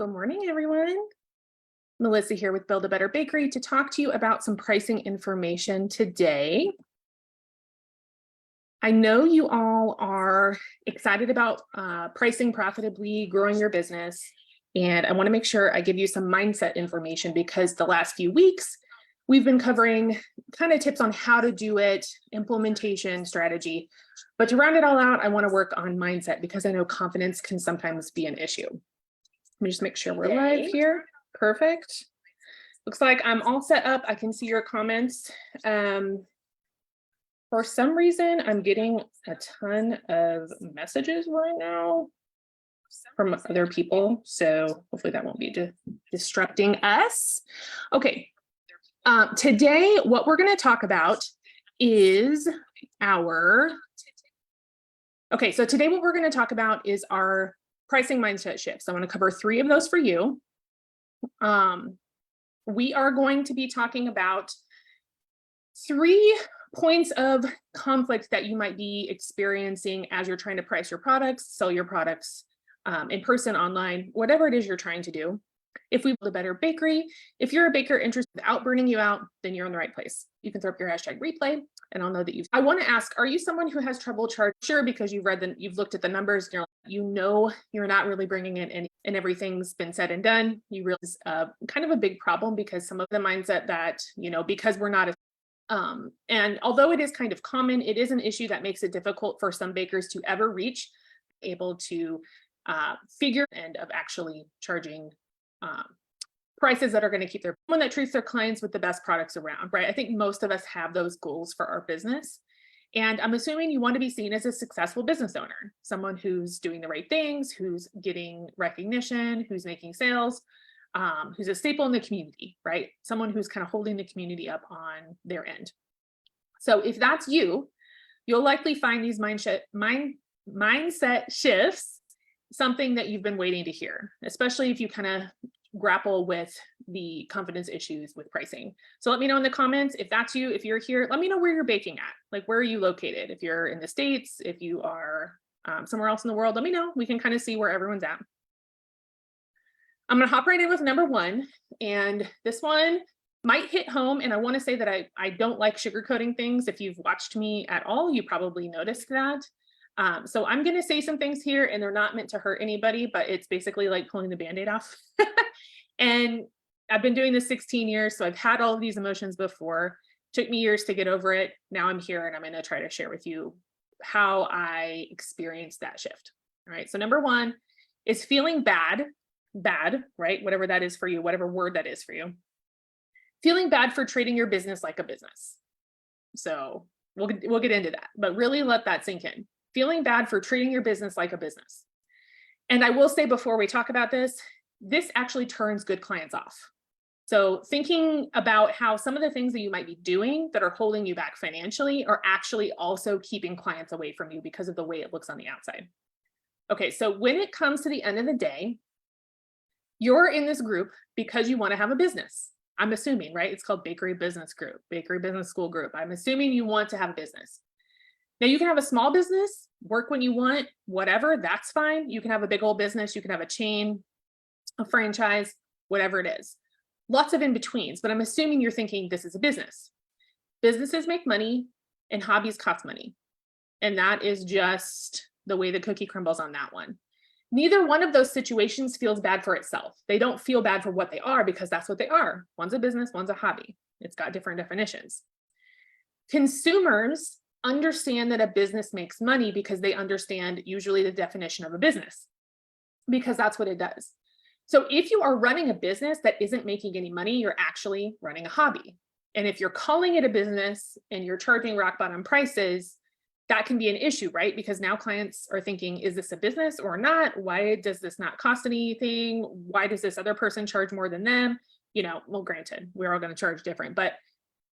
Good morning, everyone. Melissa here with Build a Better Bakery to talk to you about some pricing information today. I know you all are excited about pricing profitably, growing your business, and I want to make sure I give you some mindset information because the last few weeks we've been covering kind of tips on how to do it, implementation strategy. But to round it all out, I want to work on mindset because I know confidence can sometimes be an issue. Let me just make sure we're live here. Perfect. Looks like I'm all set up. I can see your comments. For some reason, I'm getting a ton of messages right now from other people. So hopefully that won't be disrupting us. Okay. Today, what we're going to talk about is our pricing mindset shifts. I want to cover 3 of those for you. We are going to be talking about 3 points of conflict that you might be experiencing as you're trying to price your products, sell your products in person, online, whatever it is you're trying to do. If we build a better bakery, if you're a baker interested without burning you out, then you're in the right place. You can throw up your hashtag replay and I'll know that I want to ask, are you someone who has trouble charging? Sure, because you've looked at the numbers, and you're not really bringing in any, and everything's been said and done. You realize kind of a big problem because some of the mindset that, because we're not and although it is kind of common, it is an issue that makes it difficult for some bakers to ever reach able to figure and of actually charging prices that are going to keep one that treats their clients with the best products around, right? I think most of us have those goals for our business. And I'm assuming you want to be seen as a successful business owner, someone who's doing the right things, who's getting recognition, who's making sales, who's a staple in the community, right? Someone who's kind of holding the community up on their end. So if that's you, you'll likely find these mindset shifts something that you've been waiting to hear, especially if you kind of grapple with the confidence issues with pricing. So let me know in the comments if that's you. If you're here, let me know where you're baking at. Like, where are you located? If you're in the States, if you are somewhere else in the world, let me know. We can kind of see where everyone's at. I'm going to hop right in with number 1. And this one might hit home. And I want to say that I don't like sugarcoating things. If you've watched me at all, you probably noticed that. So I'm going to say some things here and they're not meant to hurt anybody, but it's basically like pulling the Band-Aid off. And I've been doing this 16 years. So I've had all of these emotions before. Took me years to get over it. Now I'm here and I'm going to try to share with you how I experienced that shift. All right. So number 1 is feeling bad, right? Whatever that is for you, whatever word that is for you. Feeling bad for treating your business like a business. So we'll get into that, but really let that sink in. Feeling bad for treating your business like a business. And I will say before we talk about this actually turns good clients off. So thinking about how some of the things that you might be doing that are holding you back financially are actually also keeping clients away from you because of the way it looks on the outside. Okay, so when it comes to the end of the day, you're in this group because you want to have a business. I'm assuming, right? It's called Bakery Business Group, Bakery Business School Group. I'm assuming you want to have a business. Now you can have a small business, work when you want, whatever, that's fine. You can have a big old business, you can have a chain, a franchise, whatever it is. Lots of in-betweens, but I'm assuming you're thinking this is a business. Businesses make money and hobbies cost money. And that is just the way the cookie crumbles on that one. Neither one of those situations feels bad for itself. They don't feel bad for what they are because that's what they are. One's a business, one's a hobby. It's got different definitions. Consumers understand that a business makes money because they understand usually the definition of a business, because that's what it does. So if you are running a business that isn't making any money, you're actually running a hobby. And if you're calling it a business and you're charging rock bottom prices, that can be an issue, right? Because now clients are thinking, is this a business or not? Why does this not cost anything? Why does this other person charge more than them? Well, granted, we're all going to charge different, but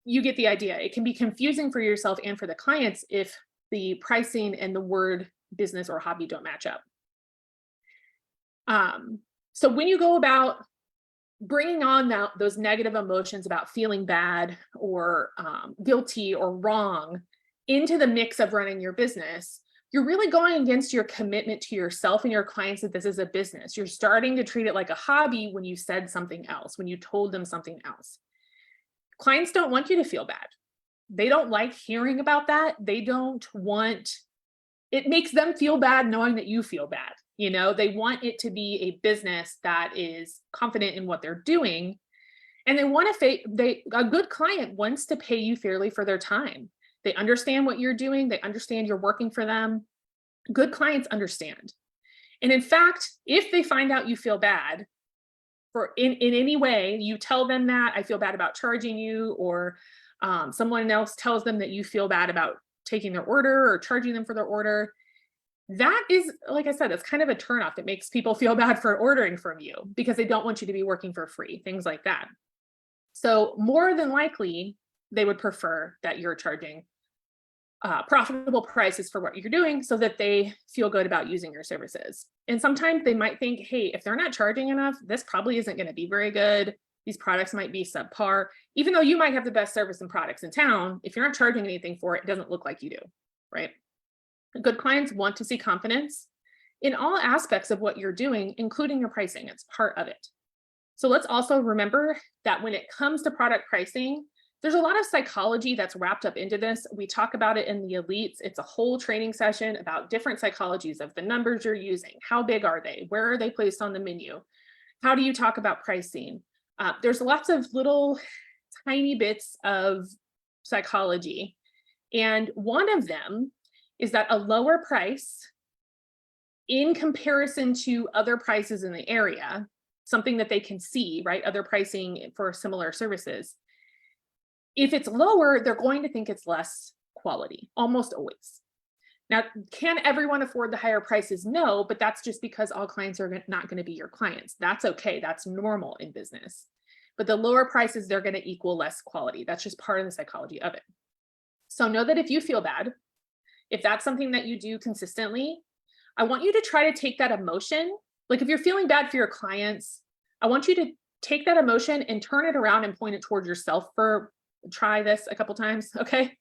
you get the idea. It can be confusing for yourself and for the clients if the pricing and the word business or hobby don't match up. So when you go about bringing on those negative emotions about feeling bad or guilty or wrong into the mix of running your business, you're really going against your commitment to yourself and your clients that this is a business. You're starting to treat it like a hobby when you said something else, when you told them something else. Clients don't want you to feel bad. They don't like hearing about that. They don't want, it makes them feel bad knowing that you feel bad. They want it to be a business that is confident in what they're doing. And they want to, a good client wants to pay you fairly for their time. They understand what you're doing. They understand you're working for them. Good clients understand. And in fact, if they find out you feel bad for in any way, you tell them that I feel bad about charging you, or someone else tells them that you feel bad about taking their order or charging them for their order. That is, like I said, it's kind of a turnoff. It makes people feel bad for ordering from you because they don't want you to be working for free, things like that. So more than likely, they would prefer that you're charging profitable prices for what you're doing so that they feel good about using your services. And sometimes they might think, hey, if they're not charging enough, this probably isn't going to be very good. These products might be subpar. Even though you might have the best service and products in town, if you're not charging anything for it, it doesn't look like you do, right? Good clients want to see confidence in all aspects of what you're doing, including your pricing. It's part of it. So let's also remember that when it comes to product pricing, there's a lot of psychology that's wrapped up into this. We talk about it in the elites. It's a whole training session about different psychologies of the numbers you're using. How big are they? Where are they placed on the menu? How do you talk about pricing? There's lots of little tiny bits of psychology. And one of them is that a lower price in comparison to other prices in the area, something that they can see, right? Other pricing for similar services. If it's lower, they're going to think it's less quality, almost always. Now, can everyone afford the higher prices? No, but that's just because all clients are not going to be your clients. That's okay. That's normal in business. But the lower prices, they're going to equal less quality. That's just part of the psychology of it. So know that if you feel bad, if that's something that you do consistently, I want you to try to take that emotion. Like if you're feeling bad for your clients, I want you to take that emotion and turn it around and point it towards yourself try this a couple times, okay?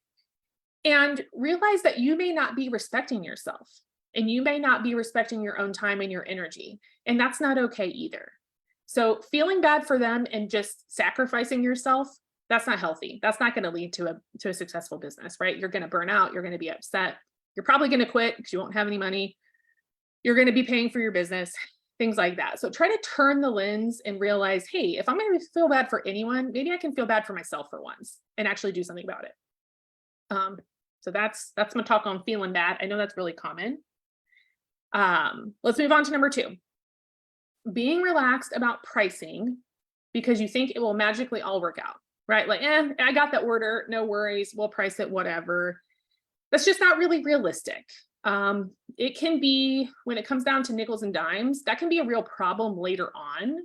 And realize that you may not be respecting yourself and you may not be respecting your own time and your energy. And that's not okay either. So feeling bad for them and just sacrificing yourself, that's not healthy. That's not going to lead to a successful business, right? You're going to burn out. You're going to be upset. You're probably going to quit because you won't have any money. You're going to be paying for your business, things like that. So try to turn the lens and realize, hey, if I'm going to feel bad for anyone, maybe I can feel bad for myself for once and actually do something about it. So that's my talk on feeling bad. I know that's really common. Let's move on to number 2. Being relaxed about pricing because you think it will magically all work out, right? Like, I got that order, no worries, we'll price it, whatever. That's just not really realistic. It can be, when it comes down to nickels and dimes, that can be a real problem later on.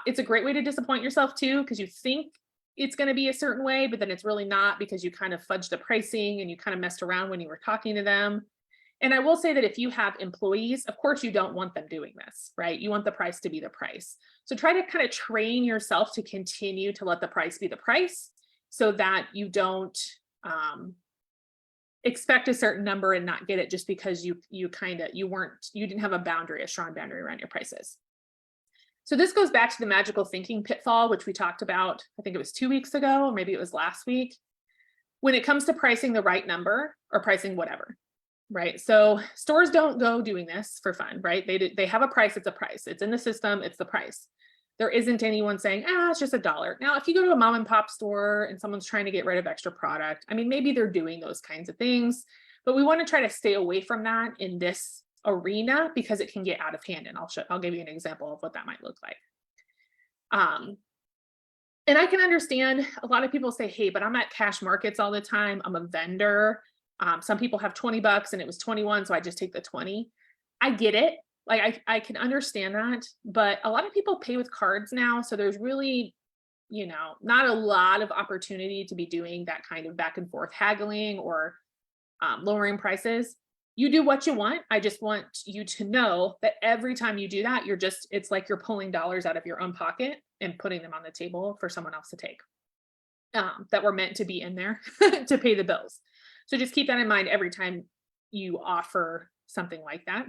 It's a great way to disappoint yourself too, because you think it's going to be a certain way, but then it's really not because you kind of fudged the pricing and you kind of messed around when you were talking to them. And I will say that if you have employees, of course, you don't want them doing this, right? You want the price to be the price. So try to kind of train yourself to continue to let the price be the price so that you don't expect a certain number and not get it just because you didn't have a strong boundary around your prices. So this goes back to the magical thinking pitfall, which we talked about, I think it was 2 weeks ago, or maybe it was last week, when it comes to pricing the right number or pricing whatever, right? So stores don't go doing this for fun, right? They have a price, it's a price. It's in the system, it's the price. There isn't anyone saying, it's just $1. Now, if you go to a mom and pop store and someone's trying to get rid of extra product, I mean, maybe they're doing those kinds of things, but we want to try to stay away from that in this arena because it can get out of hand. And I'll give you an example of what that might look like. And I can understand a lot of people say, hey, but I'm at cash markets all the time. I'm a vendor. Some people have $20 and it was 21, so I just take the 20. I get it. Like I can understand that, but a lot of people pay with cards now. So there's really, not a lot of opportunity to be doing that kind of back and forth haggling or lowering prices. You do what you want. I just want you to know that every time you do that, it's like you're pulling dollars out of your own pocket and putting them on the table for someone else to take that were meant to be in there to pay the bills. So just keep that in mind every time you offer something like that.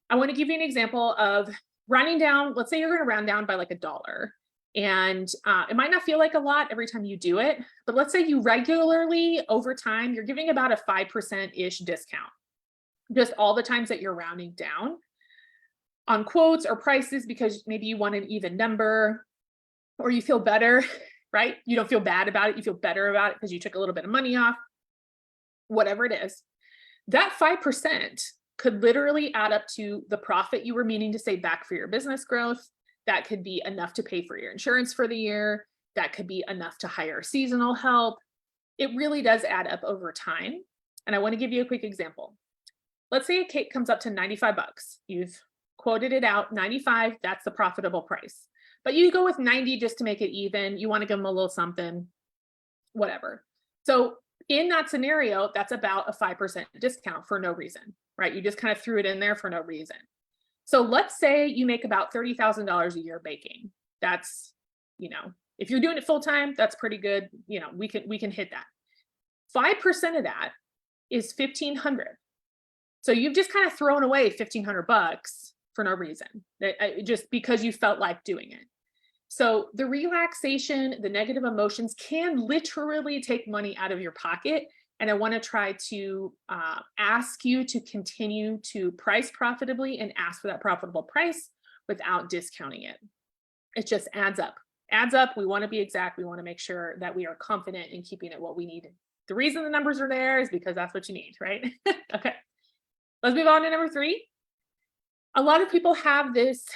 I want to give you an example of rounding down. Let's say you're going to round down by like $1. And it might not feel like a lot every time you do it, but let's say you regularly over time, you're giving about a 5%-ish discount, just all the times that you're rounding down on quotes or prices because maybe you want an even number or you feel better, right? You don't feel bad about it. You feel better about it because you took a little bit of money off, whatever it is. That 5% could literally add up to the profit you were meaning to save back for your business growth. That could be enough to pay for your insurance for the year. That could be enough to hire seasonal help. It really does add up over time. And I want to give you a quick example. Let's say a cake comes up to 95 bucks. You've quoted it out, 95, that's the profitable price. But you go with 90 just to make it even. You want to give them a little something, whatever. So in that scenario, that's about a 5% discount for no reason, right? You just kind of threw it in there for no reason. So let's say you make about $30,000 a year baking. That's, if you're doing it full time, that's pretty good. We can hit that. 5% of that is 1,500. So you've just kind of thrown away 1,500 bucks for no reason, just because you felt like doing it. So the relaxation, the negative emotions can literally take money out of your pocket. And I want to try to ask you to continue to price profitably and ask for that profitable price without discounting it. It just adds up. We want to be exact. We want to make sure that we are confident in keeping it what we need. The reason the numbers are there is because that's what you need, right? Okay. Let's move on to number 3. A lot of people have this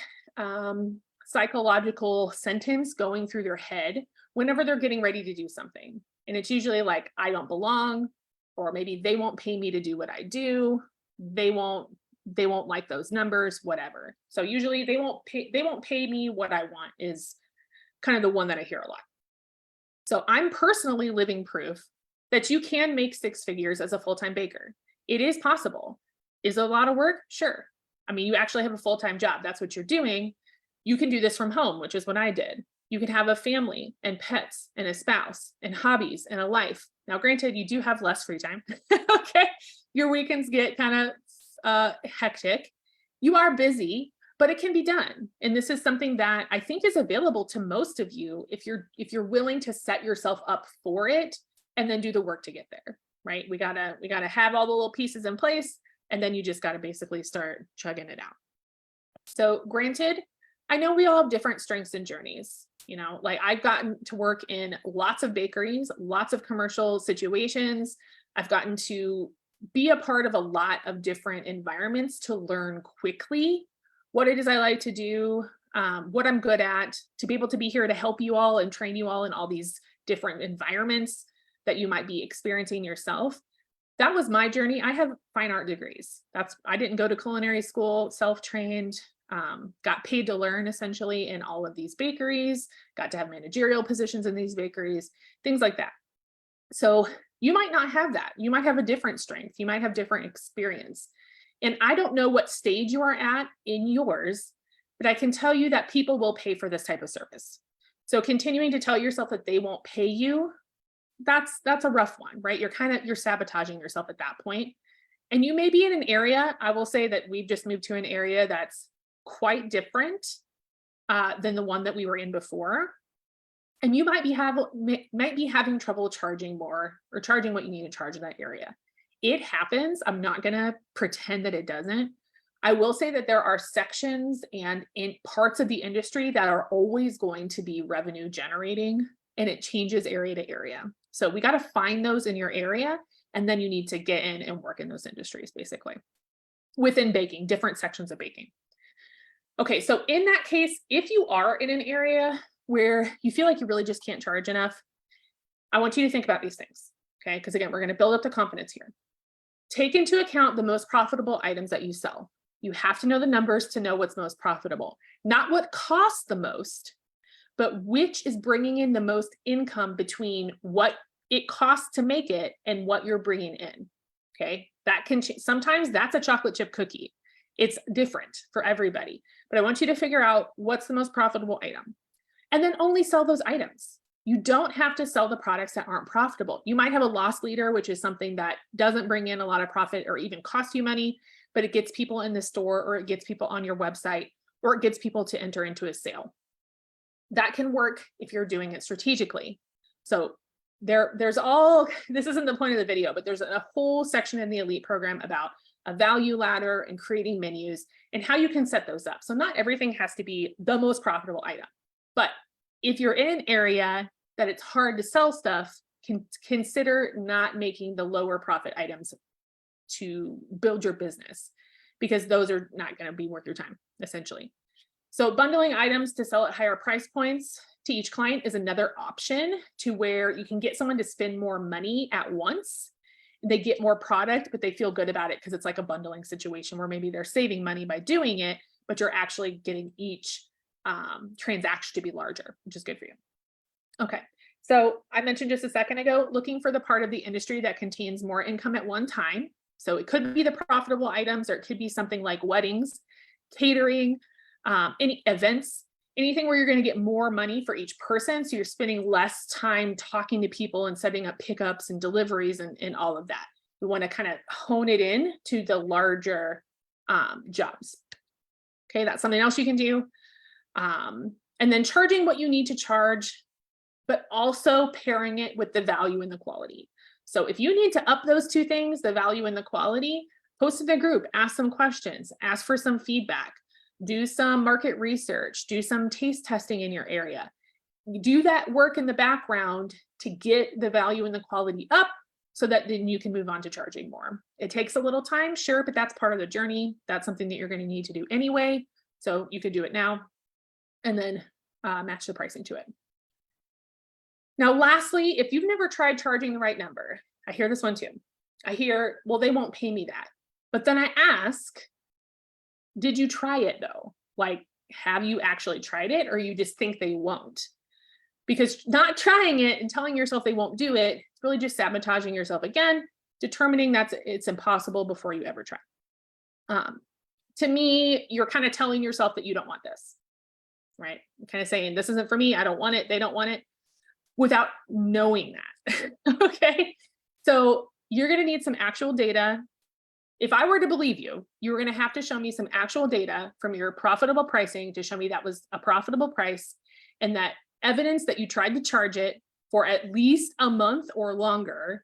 psychological sentence going through their head whenever they're getting ready to do something. And it's usually like, I don't belong, or maybe they won't pay me to do what I do. They won't like those numbers, whatever. So usually they won't pay me what I want is kind of the one that I hear a lot. So I'm personally living proof that you can make 6 figures as a full-time baker. It is possible. Is it a lot of work? Sure. I mean, you actually have a full-time job. That's what you're doing. You can do this from home, which is what I did. You can have a family and pets and a spouse and hobbies and a life. Now, granted, you do have less free time. Okay. Your weekends get kind of hectic. You are busy, but it can be done. And this is something that I think is available to most of you if you're willing to set yourself up for it and then do the work to get there, right? We gotta have all the little pieces in place, and then you just gotta basically start chugging it out. So granted, I know we all have different strengths and journeys. Like I've gotten to work in lots of bakeries, lots of commercial situations. I've gotten to be a part of a lot of different environments to learn quickly what it is I like to do, what I'm good at, to be able to be here to help you all and train you all in all these different environments that you might be experiencing yourself. That was my journey. I have fine art degrees. I didn't go to culinary school, self-trained. Got paid to learn essentially in all of these bakeries, got to have managerial positions in these bakeries, things like that. So you might not have that. You might have a different strength. You might have different experience. And I don't know what stage you are at in yours, but I can tell you that people will pay for this type of service. So continuing to tell yourself that they won't pay you, that's a rough one, right? You're sabotaging yourself at that point. And you may be in an area, I will say that we've just moved to an area that's quite different than the one that we were in before. And you might be having trouble charging more or charging what you need to charge in that area. It happens. I'm not going to pretend that it doesn't. I will say that there are sections and in parts of the industry that are always going to be revenue generating, and it changes area to area. So we got to find those in your area, and then you need to get in and work in those industries, basically, within baking, different sections of baking. Okay, so in that case, if you are in an area where you feel like you really just can't charge enough, I want you to think about these things, okay? Because again, we're going to build up the confidence here. Take into account the most profitable items that you sell. You have to know the numbers to know what's most profitable, not what costs the most, but which is bringing in the most income between what it costs to make it and what you're bringing in, okay? That can sometimes that's a chocolate chip cookie. It's different for everybody, but I want you to figure out what's the most profitable item and then only sell those items. You don't have to sell the products that aren't profitable. You might have a loss leader, which is something that doesn't bring in a lot of profit or even cost you money, but it gets people in the store, or it gets people on your website, or it gets people to enter into a sale. That can work if you're doing it strategically. So there's all, this isn't the point of the video, but there's a whole section in the Elite program about a value ladder and creating menus and how you can set those up. So not everything has to be the most profitable item, but if you're in an area that it's hard to sell stuff, consider not making the lower profit items to build your business, because those are not going to be worth your time, essentially. So bundling items to sell at higher price points to each client is another option, to where you can get someone to spend more money at once. They get more product, but they feel good about it because it's like a bundling situation where maybe they're saving money by doing it, but you're actually getting each transaction to be larger, which is good for you. Okay, so I mentioned just a second ago, looking for the part of the industry that contains more income at one time. So it could be the profitable items, or it could be something like weddings, catering, any events, anything where you're going to get more money for each person. So you're spending less time talking to people and setting up pickups and deliveries and all of that. We want to kind of hone it in to the larger jobs. Okay, that's something else you can do. And then charging what you need to charge, but also pairing it with the value and the quality. So if you need to up those two things, the value and the quality, post in a group, ask some questions, ask for some feedback, do some market research, do some taste testing in your area. Do that work in the background to get the value and the quality up, so that then you can move on to charging more. It takes a little time, sure, but that's part of the journey. That's something that you're going to need to do anyway. So you could do it now and then match the pricing to it. Now, lastly, if you've never tried charging the right number, I hear this one too. I hear, well, they won't pay me that. But then I ask, did you try it though? Like, have you actually tried it, or you just think they won't? Because not trying it and telling yourself they won't do it, it's really just sabotaging yourself again, determining that it's impossible before you ever try. To me, you're kind of telling yourself that you don't want this, right? You're kind of saying, this isn't for me, I don't want it, they don't want it, without knowing that. Okay, so you're going to need some actual data. If I were to believe you, you were going to have to show me some actual data from your profitable pricing to show me that was a profitable price, and that evidence that you tried to charge it for at least a month or longer,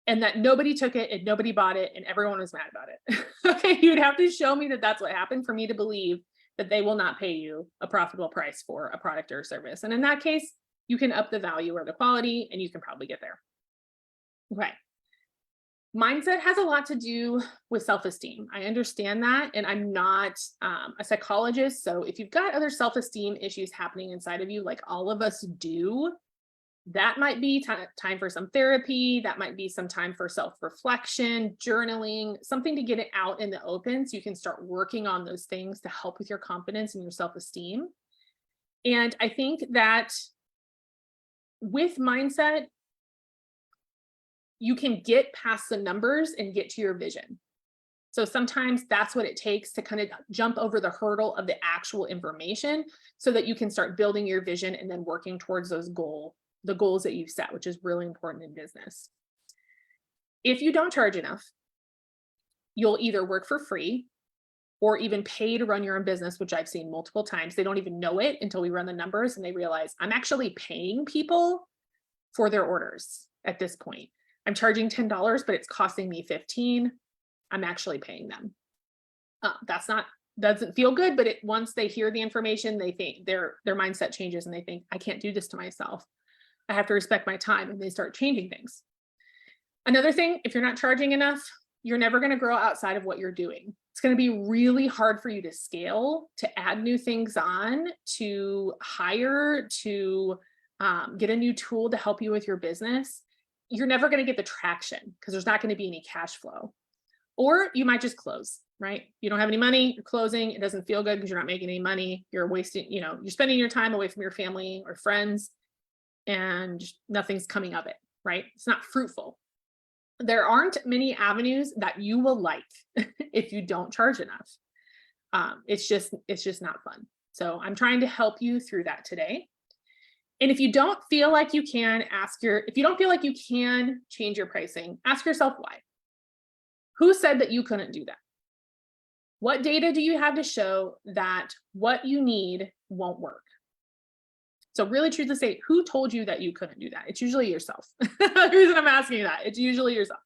and that nobody took it and nobody bought it and everyone was mad about it. Okay, you'd have to show me that that's what happened for me to believe that they will not pay you a profitable price for a product or service. And in that case, you can up the value or the quality, and you can probably get there. Okay. Mindset has a lot to do with self-esteem. I understand that, and I'm not a psychologist. So if you've got other self-esteem issues happening inside of you, like all of us do, that might be time for some therapy. That might be some time for self-reflection, journaling, something to get it out in the open so you can start working on those things to help with your confidence and your self-esteem. And I think that with mindset, you can get past the numbers and get to your vision. So sometimes that's what it takes to kind of jump over the hurdle of the actual information so that you can start building your vision and then working towards the goals that you've set, which is really important in business. If you don't charge enough, you'll either work for free or even pay to run your own business, which I've seen multiple times. They don't even know it until we run the numbers and they realize I'm actually paying people for their orders at this point. I'm charging $10, but it's costing me $15. I'm actually paying them. Doesn't feel good, but once they hear the information, they think their mindset changes and they think, I can't do this to myself. I have to respect my time, and they start changing things. Another thing, if you're not charging enough, you're never going to grow outside of what you're doing. It's going to be really hard for you to scale, to add new things on, to hire, to get a new tool to help you with your business. You're never going to get the traction because there's not going to be any cash flow. Or you might just close, right? You don't have any money, you're closing, it doesn't feel good because you're not making any money. You're wasting, you're spending your time away from your family or friends and nothing's coming of it, right? It's not fruitful. There aren't many avenues that you will like if you don't charge enough. It's just not fun. So I'm trying to help you through that today. And if you don't feel like you can, if you don't feel like you can change your pricing, ask yourself why. Who said that you couldn't do that? What data do you have to show that what you need won't work? So really truthfully say, who told you that you couldn't do that? It's usually yourself. The reason I'm asking you that, it's usually yourself.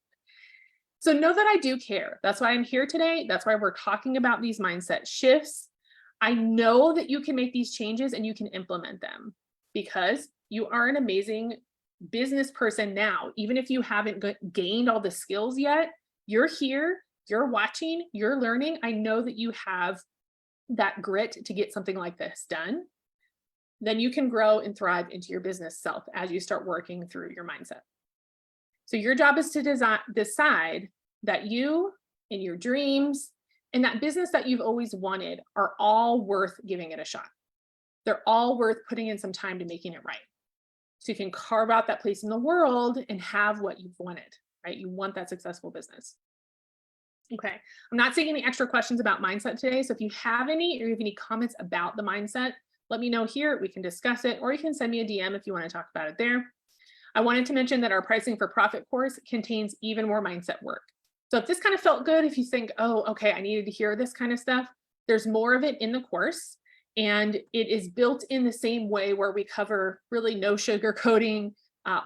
So know that I do care. That's why I'm here today. That's why we're talking about these mindset shifts. I know that you can make these changes and you can implement them because you are an amazing business person now. Even if you haven't gained all the skills yet, you're here, you're watching, you're learning. I know that you have that grit to get something like this done. Then you can grow and thrive into your business self as you start working through your mindset. So your job is to decide that you and your dreams and that business that you've always wanted are all worth giving it a shot. They're all worth putting in some time to making it right. So you can carve out that place in the world and have what you've wanted, right? You want that successful business. Okay, I'm not seeing any extra questions about mindset today. So if you have any, or you have any comments about the mindset, let me know here. We can discuss it, or you can send me a DM if you want to talk about it there. I wanted to mention that our Pricing for Profit course contains even more mindset work. So if this kind of felt good, if you think, oh, okay, I needed to hear this kind of stuff, there's more of it in the course. And it is built in the same way where we cover really no sugarcoating,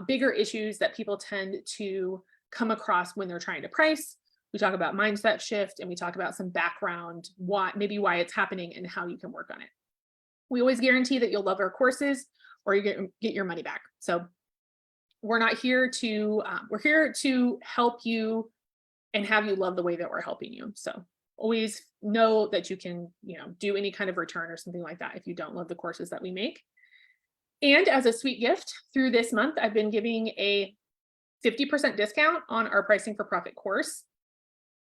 bigger issues that people tend to come across when they're trying to price. We talk about mindset shift and we talk about some background, why it's happening and how you can work on it. We always guarantee that you'll love our courses or you get your money back. So we're not here to, we're here to help you and have you love the way that we're helping you. So always know that you can, do any kind of return or something like that if you don't love the courses that we make. And as a sweet gift through this month, I've been giving a 50% discount on our Pricing for Profit course.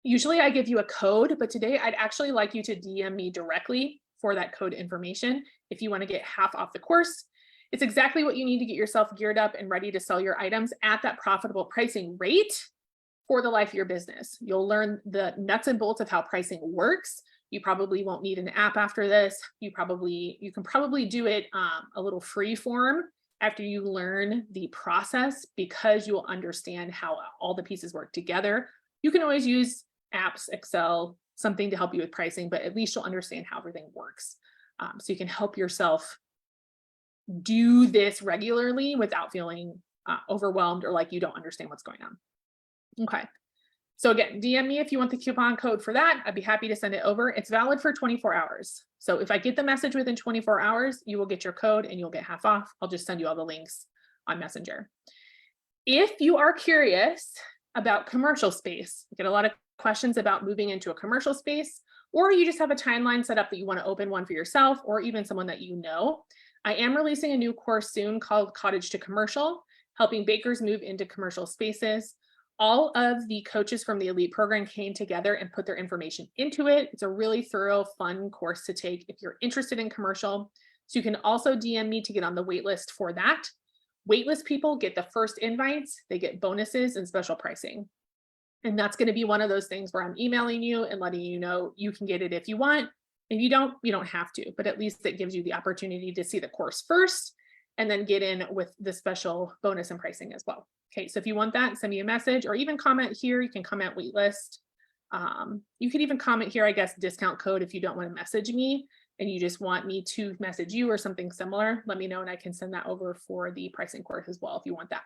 Usually I give you a code, but today I'd actually like you to DM me directly for that code information if you want to get half off the course. It's exactly what you need to get yourself geared up and ready to sell your items at that profitable pricing rate for the life of your business. You'll learn the nuts and bolts of how pricing works. You probably won't need an app after this. You can probably do it a little free form after you learn the process because you'll understand how all the pieces work together. You can always use apps, Excel, something to help you with pricing, but at least you'll understand how everything works. So you can help yourself do this regularly without feeling overwhelmed or like you don't understand what's going on. Okay. So again, DM me if you want the coupon code for that. I'd be happy to send it over. It's valid for 24 hours. So if I get the message within 24 hours, you will get your code and you'll get half off. I'll just send you all the links on Messenger. If you are curious about commercial space, I get a lot of questions about moving into a commercial space, or you just have a timeline set up that you want to open one for yourself or even someone that you know. I am releasing a new course soon called Cottage to Commercial, helping bakers move into commercial spaces. All of the coaches from the Elite program came together and put their information into it. It's a really thorough, fun course to take if you're interested in commercial. So you can also DM me to get on the wait list for that. Waitlist people get the first invites, they get bonuses and special pricing. And that's going to be one of those things where I'm emailing you and letting you know you can get it if you want. If you don't have to, but at least it gives you the opportunity to see the course first and then get in with the special bonus and pricing as well. Okay, so if you want that, send me a message or even comment here. You can comment waitlist. You could even comment here, I guess, discount code if you don't want to message me and you just want me to message you or something similar. Let me know and I can send that over for the pricing course as well if you want that.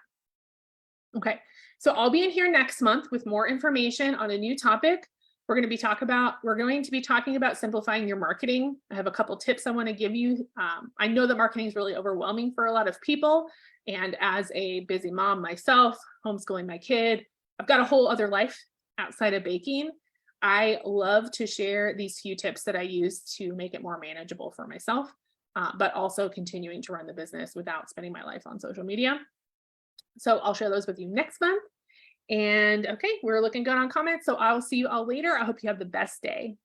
Okay, so I'll be in here next month with more information on a new topic. We're going to be talking about simplifying your marketing. I have a couple tips I want to give you. I know that marketing is really overwhelming for a lot of people. And as a busy mom myself, homeschooling my kid, I've got a whole other life outside of baking. I love to share these few tips that I use to make it more manageable for myself, but also continuing to run the business without spending my life on social media. So I'll share those with you next month. And okay, we're looking good on comments. So I'll see you all later. I hope you have the best day.